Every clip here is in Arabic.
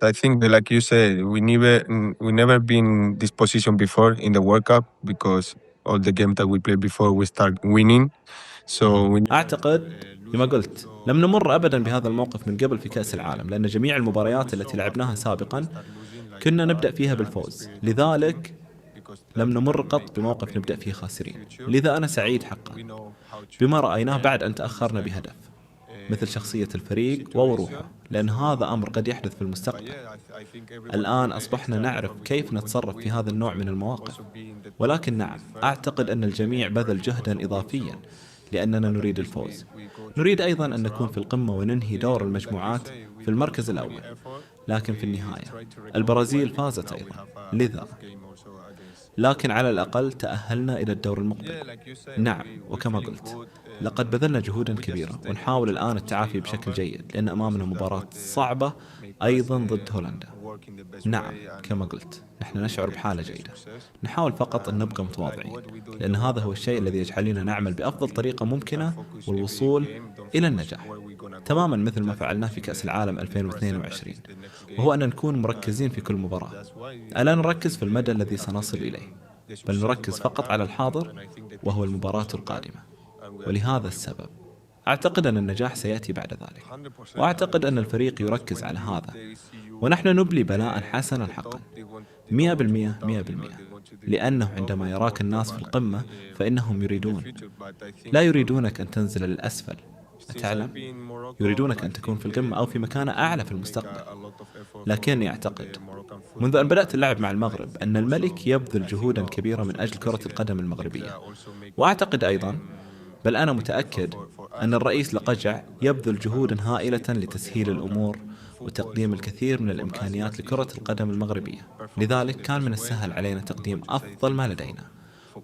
I think that, like you said, we never been in this position before in the World Cup because all the games that we played before we start winning. So we never أعتقد كما losing. قلت لم نمر أبدا بهذا الموقف من قبل في كأس العالم، لأن جميع المباريات التي لعبناها سابقا كنا نبدأ فيها بالفوز، لذلك لم نمر قط بموقف نبدأ فيه خاسرين. لذا أنا سعيد حقا بما رأيناه بعد أن تأخرنا بهدف، مثل شخصية الفريق ووروحه، لأن هذا أمر قد يحدث في المستقبل. الآن أصبحنا نعرف كيف نتصرف في هذا النوع من المواقف. ولكن نعم، أعتقد أن الجميع بذل جهدا إضافيا لأننا نريد الفوز. نريد أيضا أن نكون في القمة وننهي دور المجموعات في المركز الأول، لكن في النهاية البرازيل فازت أيضا، لذا لكن على الأقل تأهلنا إلى الدور المقبل. نعم، وكما قلت لقد بذلنا جهودا كبيرة، ونحاول الآن التعافي بشكل جيد، لأن أمامنا مباراة صعبة أيضا ضد هولندا. نعم، كما قلت نحن نشعر بحالة جيدة. نحاول فقط أن نبقى متواضعين، لأن هذا هو الشيء الذي يجعلنا نعمل بأفضل طريقة ممكنة والوصول إلى النجاح، تماما مثل ما فعلناه في كأس العالم 2022، وهو أن نكون مركزين في كل مباراة. ألا نركز في المدى الذي سنصل إليه، بل نركز فقط على الحاضر وهو المباراة القادمة. ولهذا السبب أعتقد أن النجاح سيأتي بعد ذلك، وأعتقد أن الفريق يركز على هذا، ونحن نبلي بلاء حسنا حقا 100%. لأنه عندما يراك الناس في القمة فإنهم لا يريدونك أن تنزل للأسفل، أتعلم؟ يريدونك أن تكون في القمة أو في مكان أعلى في المستقبل. لكني أعتقد منذ أن بدأت اللعب مع المغرب أن الملك يبذل جهودا كبيرة من أجل كرة القدم المغربية، وأعتقد أيضا، بل أنا متأكد، أن الرئيس لقجع يبذل جهودا هائلة لتسهيل الأمور وتقديم الكثير من الإمكانيات لكرة القدم المغربية. لذلك كان من السهل علينا تقديم أفضل ما لدينا،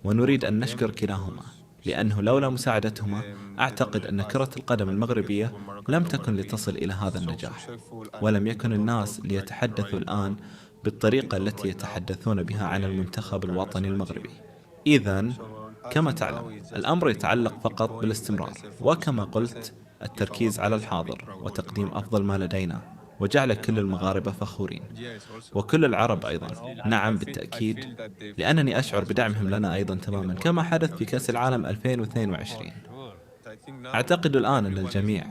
ونريد أن نشكر كلاهما، لأنه لولا مساعدتهما أعتقد أن كرة القدم المغربية لم تكن لتصل إلى هذا النجاح، ولم يكن الناس ليتحدثوا الآن بالطريقة التي يتحدثون بها عن المنتخب الوطني المغربي. إذن كما تعلم الأمر يتعلق فقط بالاستمرار، وكما قلت التركيز على الحاضر وتقديم أفضل ما لدينا، وجعل كل المغاربة فخورين، وكل العرب أيضا. نعم بالتأكيد، لأنني أشعر بدعمهم لنا أيضا تماما كما حدث في كأس العالم 2022. أعتقد الآن أن الجميع،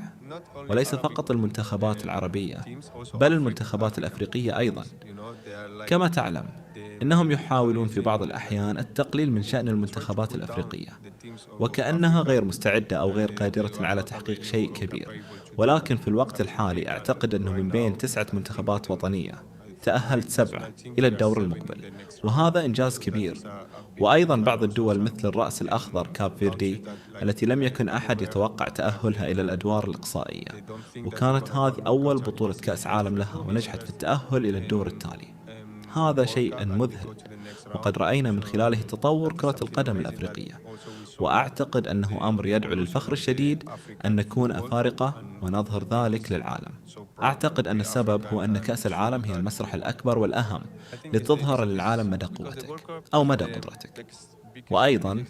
وليس فقط المنتخبات العربية بل المنتخبات الأفريقية أيضا، كما تعلم إنهم يحاولون في بعض الأحيان التقليل من شأن المنتخبات الأفريقية، وكأنها غير مستعدة أو غير قادرة على تحقيق شيء كبير. ولكن في الوقت الحالي أعتقد أنه من بين 9 منتخبات وطنية تأهلت 7 إلى الدور المقبل، وهذا إنجاز كبير. وأيضا بعض الدول مثل الرأس الأخضر كاب فيردي التي لم يكن أحد يتوقع تأهلها إلى الأدوار الإقصائية، وكانت هذه أول بطولة كأس عالم لها، ونجحت في التأهل إلى الدور التالي. هذا شيء مذهل، وقد رأينا من خلاله تطور كرة القدم الأفريقية، وأعتقد أنه أمر يدعو للفخر الشديد أن نكون أفارقة ونظهر ذلك للعالم. أعتقد أن السبب هو أن كأس العالم هي المسرح الأكبر والأهم لتظهر للعالم مدى قوتك أو مدى قدرتك. وأيضا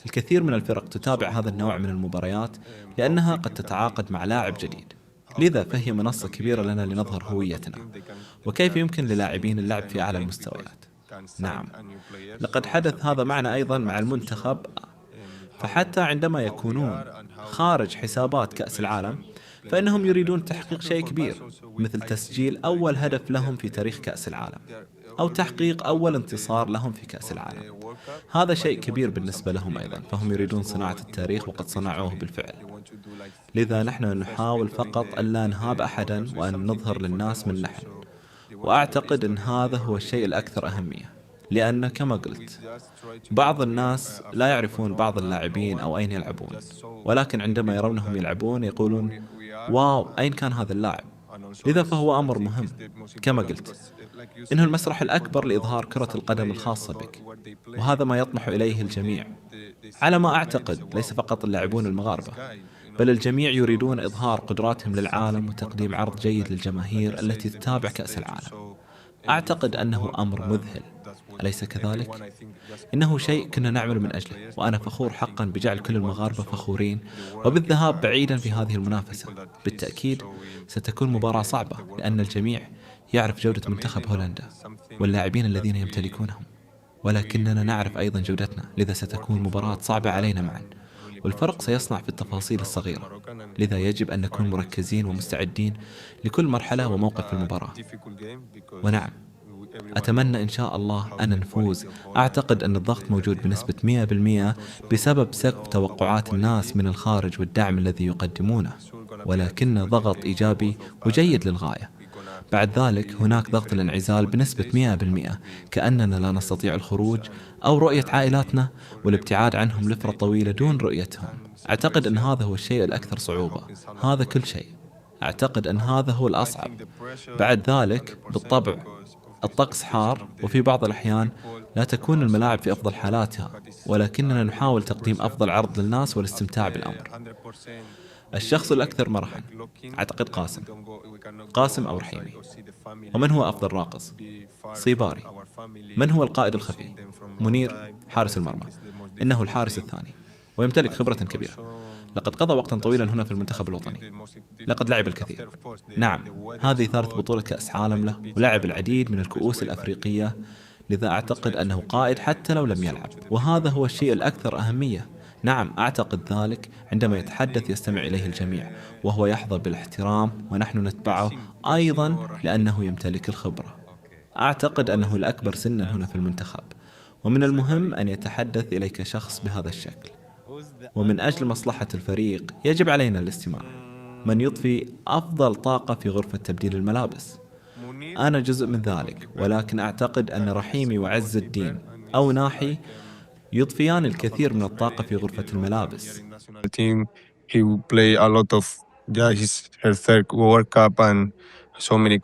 الكثير من الفرق تتابع هذا النوع من المباريات لأنها قد تتعاقد مع لاعب جديد، لذا فهي منصة كبيرة لنا لنظهر هويتنا وكيف يمكن للاعبين اللعب في أعلى المستويات. نعم، لقد حدث هذا معنا أيضا مع المنتخب، فحتى عندما يكونون خارج حسابات كأس العالم فإنهم يريدون تحقيق شيء كبير، مثل تسجيل أول هدف لهم في تاريخ كأس العالم، أو تحقيق أول انتصار لهم في كأس العالم. هذا شيء كبير بالنسبة لهم أيضا، فهم يريدون صناعة التاريخ وقد صنعوه بالفعل. لذا نحن نحاول فقط ألا نهاب أحدا وأن نظهر للناس من نحن، وأعتقد أن هذا هو الشيء الأكثر أهمية، لأن كما قلت بعض الناس لا يعرفون بعض اللاعبين أو أين يلعبون، ولكن عندما يرونهم يلعبون يقولون واو، أين كان هذا اللاعب؟ لذا فهو أمر مهم. كما قلت إنه المسرح الأكبر لإظهار كرة القدم الخاصة بك، وهذا ما يطمح إليه الجميع. على ما أعتقد ليس فقط اللاعبون المغاربة، بل الجميع يريدون إظهار قدراتهم للعالم وتقديم عرض جيد للجماهير التي تتابع كأس العالم. أعتقد أنه أمر مذهل، أليس كذلك؟ إنه شيء كنا نعمل من أجله، وأنا فخور حقا بجعل كل المغاربة فخورين وبالذهاب بعيدا في هذه المنافسة. بالتأكيد ستكون مباراة صعبة، لأن الجميع يعرف جودة منتخب هولندا واللاعبين الذين يمتلكونهم، ولكننا نعرف أيضا جودتنا، لذا ستكون مباراة صعبة علينا معا، والفرق سيصنع في التفاصيل الصغيرة. لذا يجب أن نكون مركزين ومستعدين لكل مرحلة وموقف في المباراة. ونعم، أتمنى إن شاء الله أن نفوز. أعتقد أن الضغط موجود بنسبة 100% بسبب سقف توقعات الناس من الخارج والدعم الذي يقدمونه، ولكن ضغط إيجابي وجيد للغاية. بعد ذلك هناك ضغط الانعزال بنسبة 100%، كأننا لا نستطيع الخروج أو رؤية عائلاتنا والابتعاد عنهم لفترة طويلة دون رؤيتهم. أعتقد أن هذا هو الشيء الأكثر صعوبة. هذا كل شيء. أعتقد أن هذا هو الأصعب. بعد ذلك بالطبع الطقس حار، وفي بعض الأحيان لا تكون الملاعب في أفضل حالاتها، ولكننا نحاول تقديم أفضل عرض للناس والاستمتاع بالأمر. الشخص الأكثر مرحا، أعتقد قاسم أو رحيمي. ومن هو أفضل راقص؟ صيباري. من هو القائد الخفي؟ منير حارس المرمى، إنه الحارس الثاني ويمتلك خبرة كبيرة. لقد قضى وقتا طويلا هنا في المنتخب الوطني، لقد لعب الكثير. نعم، هذه ثالث بطولة كأس عالم له، ولعب العديد من الكؤوس الأفريقية، لذا أعتقد أنه قائد حتى لو لم يلعب، وهذا هو الشيء الأكثر أهمية. نعم، أعتقد ذلك. عندما يتحدث يستمع إليه الجميع، وهو يحظى بالاحترام، ونحن نتبعه أيضا لأنه يمتلك الخبرة. أعتقد أنه الأكبر سنا هنا في المنتخب، ومن المهم أن يتحدث إليك شخص بهذا الشكل، ومن أجل مصلحة الفريق يجب علينا الاستماع. من يضفي أفضل طاقة في غرفة تبديل الملابس؟ أنا جزء من ذلك، ولكن أعتقد أن رحيمي وعز الدين أو ناحي يضفيان الكثير من الطاقة في غرفة الملابس. He will play a lot of her third World Cup and so many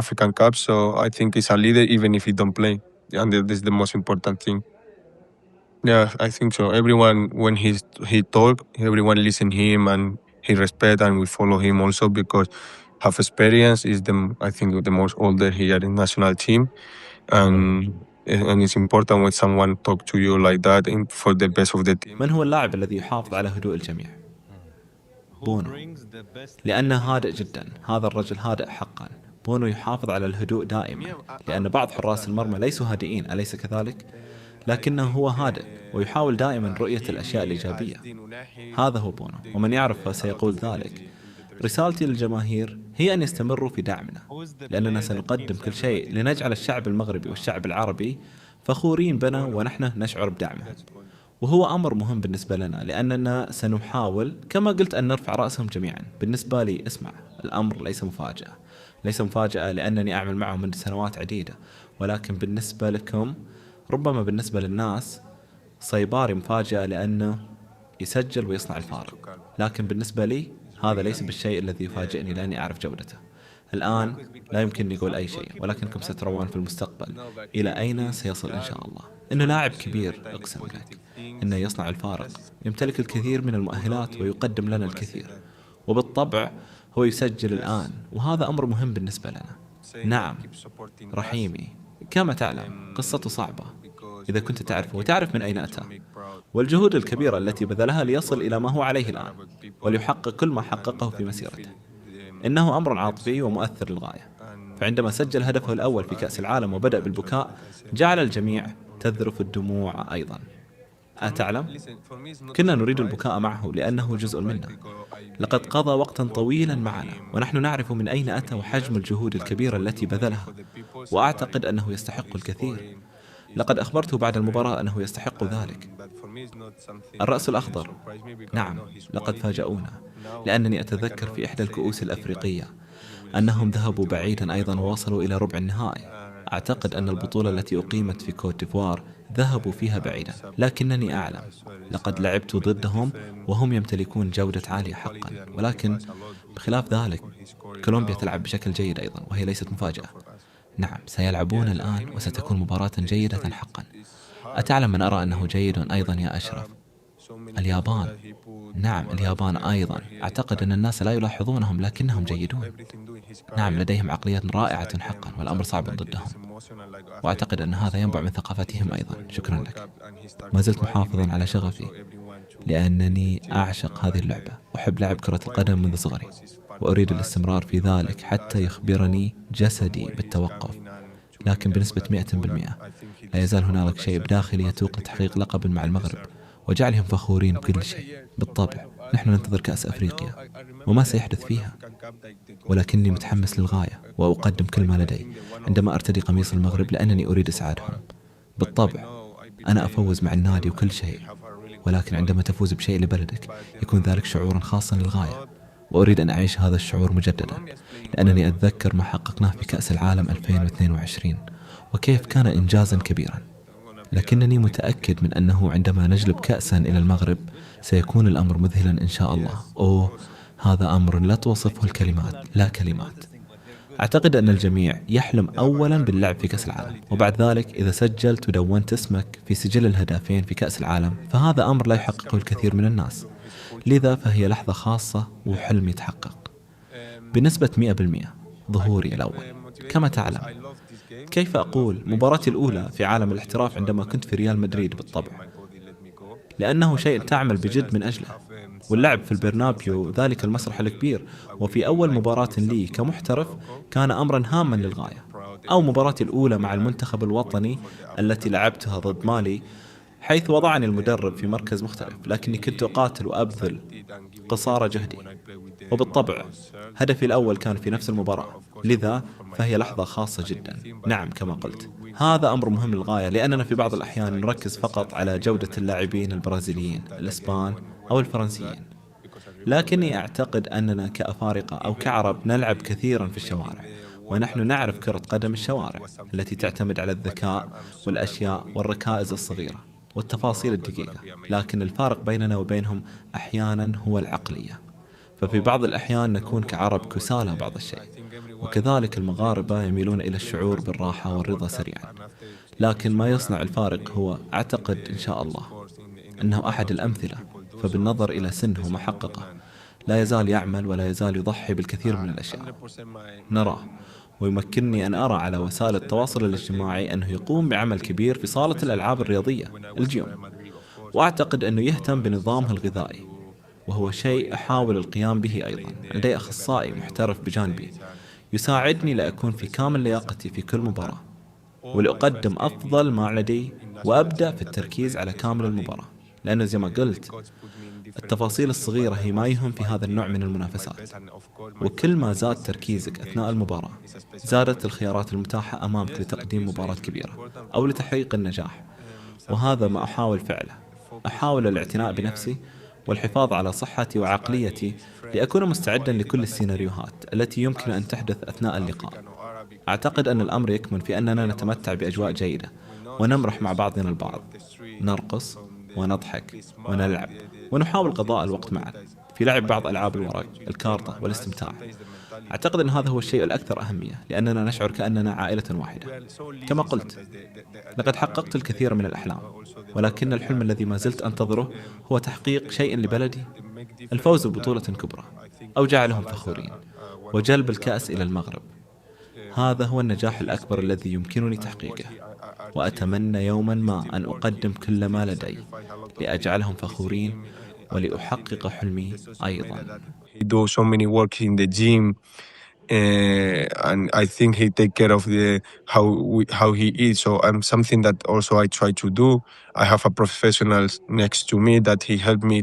African Cups. So I think he's a leader even if he don't play, and this is the most important thing. Yeah, I think so. Everyone when he talk, everyone listen him and he respect and we follow him also because have experience is I think the most older here in national team, and it's important when someone talk to you like that for the best of the team. من هو اللاعب الذي يحافظ على هدوء الجميع؟ بونو، لأنه هادئ جدا. هذا الرجل هادئ حقا. بونو يحافظ على الهدوء دائما، لأن بعض حراس المرمى ليسوا هادئين، أليس كذلك؟ لكنه هو هادئ ويحاول دائما رؤية الأشياء الإيجابية. هذا هو بونو، ومن يعرف سيقول ذلك. رسالتي للجماهير هي أن يستمروا في دعمنا، لأننا سنقدم كل شيء لنجعل الشعب المغربي والشعب العربي فخورين بنا ونحن نشعر بدعمهم، وهو أمر مهم بالنسبة لنا، لأننا سنحاول كما قلت أن نرفع رأسهم جميعا. بالنسبة لي اسمع، الأمر ليس مفاجأة، ليس مفاجأة لأنني أعمل معهم من سنوات عديدة، ولكن بالنسبة لكم ربما بالنسبة للناس صيباري مفاجأة لأنه يسجل ويصنع الفارق، لكن بالنسبة لي هذا ليس بالشيء الذي يفاجئني لأني أعرف جودته. الآن لا يمكنني أقول أي شيء، ولكنكم سترون في المستقبل إلى أين سيصل إن شاء الله. إنه لاعب كبير، أقسم لك إنه يصنع الفارق، يمتلك الكثير من المؤهلات ويقدم لنا الكثير، وبالطبع هو يسجل الآن، وهذا أمر مهم بالنسبة لنا. نعم، رحيمي كما تعلم قصته صعبة إذا كنت تعرفه وتعرف من أين أتى، والجهود الكبيرة التي بذلها ليصل إلى ما هو عليه الآن وليحقق كل ما حققه في مسيرته. إنه أمر عاطفي ومؤثر للغاية، فعندما سجل هدفه الأول في كأس العالم وبدأ بالبكاء جعل الجميع تذرف الدموع أيضا. أتعلم؟ كنا نريد البكاء معه لأنه جزء منا. لقد قضى وقتا طويلا معنا، ونحن نعرف من أين أتى وحجم الجهود الكبيرة التي بذلها، وأعتقد أنه يستحق الكثير. لقد أخبرته بعد المباراة أنه يستحق ذلك. الرأس الأخضر، نعم، لقد فاجأونا، لأنني أتذكر في إحدى الكؤوس الأفريقية أنهم ذهبوا بعيدا أيضا ووصلوا إلى ربع النهائي. أعتقد أن البطولة التي أقيمت في كوت ديفوار ذهبوا فيها بعيدا، لكنني أعلم لقد لعبت ضدهم وهم يمتلكون جودة عالية حقا، ولكن بخلاف ذلك كولومبيا تلعب بشكل جيد أيضا، وهي ليست مفاجأة. نعم، سيلعبون الآن وستكون مباراة جيدة حقا. أتعلم من أرى أنه جيد أيضا يا أشرف؟ اليابان. نعم، اليابان أيضا. أعتقد أن الناس لا يلاحظونهم لكنهم جيدون. نعم، لديهم عقلية رائعة حقا، والأمر صعب ضدهم، وأعتقد أن هذا ينبع من ثقافتهم أيضا. شكرا لك. ما زلت محافظا على شغفي لأنني أعشق هذه اللعبة، أحب لعب كرة القدم منذ صغري. وأريد الاستمرار في ذلك حتى يخبرني جسدي بالتوقف. لكن بنسبة 100% لا يزال هنالك شيء بداخلي يتوق لتحقيق لقب مع المغرب وجعلهم فخورين بكل شيء. بالطبع نحن ننتظر كأس أفريقيا وما سيحدث فيها، ولكني متحمس للغاية وأقدم كل ما لدي عندما أرتدي قميص المغرب لأنني أريد إسعادهم. بالطبع أنا أفوز مع النادي وكل شيء، ولكن عندما تفوز بشيء لبلدك يكون ذلك شعورا خاصا للغاية، وأريد أن أعيش هذا الشعور مجددا، لأنني أتذكر ما حققناه في كأس العالم 2022 وكيف كان إنجازا كبيرا. لكنني متأكد من أنه عندما نجلب كأسا إلى المغرب سيكون الأمر مذهلا إن شاء الله. هذا أمر لا توصفه الكلمات، لا كلمات. أعتقد أن الجميع يحلم أولا باللعب في كأس العالم، وبعد ذلك إذا سجلت ودونت اسمك في سجل الهدافين في كأس العالم فهذا أمر لا يحققه الكثير من الناس. لذا فهي لحظة خاصة وحلم يتحقق بنسبة 100%. ظهوري الأول كما تعلم. كيف أقول مباراتي الأولى في عالم الاحتراف عندما كنت في ريال مدريد؟ بالطبع لأنه شيء تعمل بجد من أجله، واللعب في البرنابيو ذلك المسرح الكبير وفي أول مباراة لي كمحترف كان أمرا هاما للغاية. أو مباراتي الأولى مع المنتخب الوطني التي لعبتها ضد مالي، حيث وضعني المدرب في مركز مختلف لكني كنت أقاتل وأبذل قصارى جهدي. وبالطبع هدفي الأول كان في نفس المباراة، لذا فهي لحظة خاصة جدا. نعم كما قلت هذا أمر مهم للغاية، لأننا في بعض الأحيان نركز فقط على جودة اللاعبين البرازيليين، الإسبان أو الفرنسيين، لكني أعتقد أننا كأفارقة أو كعرب نلعب كثيرا في الشوارع، ونحن نعرف كرة قدم الشوارع التي تعتمد على الذكاء والأشياء والركائز الصغيرة والتفاصيل الدقيقة، لكن الفارق بيننا وبينهم أحيانا هو العقلية. ففي بعض الأحيان نكون كعرب كسالى بعض الشيء، وكذلك المغاربة يميلون إلى الشعور بالراحة والرضا سريعا. لكن ما يصنع الفارق هو، أعتقد إن شاء الله أنه أحد الأمثلة، فبالنظر إلى سنه وما حققه لا يزال يعمل ولا يزال يضحي بالكثير من الأشياء نراه. ويمكنني أن أرى على وسائل التواصل الاجتماعي أنه يقوم بعمل كبير في صالة الألعاب الرياضية الجيم، وأعتقد أنه يهتم بنظامه الغذائي، وهو شيء أحاول القيام به أيضا. لدي أخصائي محترف بجانبي يساعدني لأكون في كامل لياقتي في كل مباراة، ولأقدم أفضل ما لدي وأبدأ في التركيز على كامل المباراة، لأنه زي ما قلت التفاصيل الصغيرة هي ما يهم في هذا النوع من المنافسات. وكل ما زاد تركيزك أثناء المباراة زادت الخيارات المتاحة أمامك لتقديم مباراة كبيرة أو لتحقيق النجاح، وهذا ما أحاول فعله. أحاول الاعتناء بنفسي والحفاظ على صحتي وعقليتي لأكون مستعدا لكل السيناريوهات التي يمكن أن تحدث أثناء اللقاء. أعتقد أن الأمر يكمن في أننا نتمتع بأجواء جيدة ونمرح مع بعضنا البعض، نرقص ونضحك ونلعب ونحاول قضاء الوقت معا في لعب بعض ألعاب الورق، الكارطة والاستمتاع. أعتقد أن هذا هو الشيء الأكثر أهمية، لأننا نشعر كأننا عائلة واحدة. كما قلت لقد حققت الكثير من الأحلام، ولكن الحلم الذي ما زلت أنتظره هو تحقيق شيء لبلدي، الفوز ببطولة كبرى أو جعلهم فخورين وجلب الكأس إلى المغرب. هذا هو النجاح الأكبر الذي يمكنني تحقيقه، وأتمنى يوما ما أن أقدم كل ما لدي لأجعلهم فخورين ولأحقق حلمي أيضا. He do so many work in the gym, and I think he take care of the how he eats. So I'm something that also I try to do. I have a professional next to me that he helped me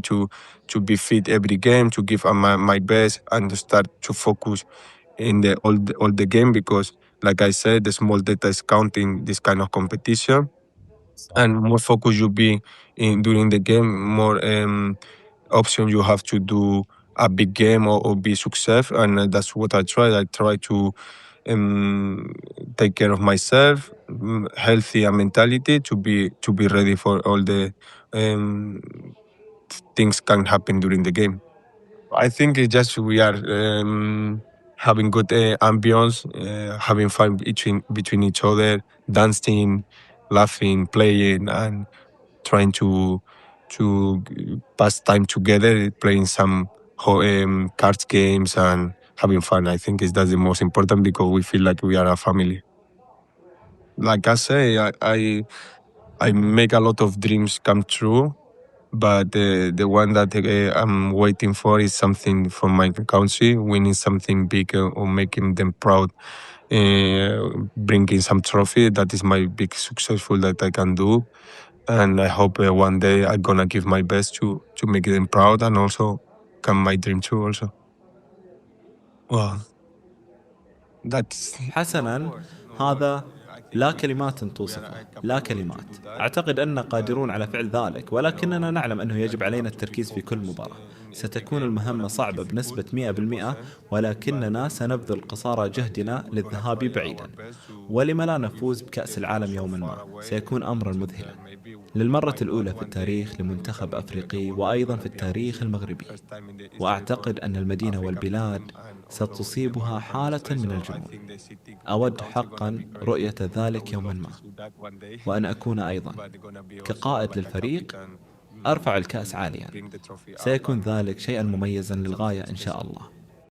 to be fit every game, to give my best, and to start to focus in the all the game, because like I said, the small data is counting this kind of competition, and more focus you be in during the game, more options you have to do a big game or be success. And that's what I try. I try to take care of myself, healthy and mentality, to be ready for all the things can happen during the game. I think it's just we are having good ambience, having fun between each other, dancing, laughing, playing, and trying to pass time together, playing some cards games and having fun. I think that's the most important, because we feel like we are a family. Like I say, I make a lot of dreams come true, but the one that I'm waiting for is something from my country, winning something big or making them proud, bringing some trophy. That is my big successful that I can do, and I hope one day I'm gonna give my best to make them proud and also come my dream too also. Well, that's حسناً، هذا لا كلمات توصفه، لا كلمات. أعتقد أننا قادرون على فعل ذلك، ولكننا نعلم أنه يجب علينا التركيز في كل مباراة. ستكون المهمة صعبة بنسبة 100%، ولكننا سنبذل قصارى جهدنا للذهاب بعيدا. ولم لا نفوز بكأس العالم يوما ما؟ سيكون أمرا مذهلا للمرة الأولى في التاريخ لمنتخب أفريقي، وأيضا في التاريخ المغربي. وأعتقد أن المدينة والبلاد ستصيبها حالة من الجنون. أود حقا رؤية ذلك يوما ما، وأن أكون أيضا كقائد للفريق أرفع الكأس عاليا. سيكون ذلك شيئا مميزا للغاية إن شاء الله.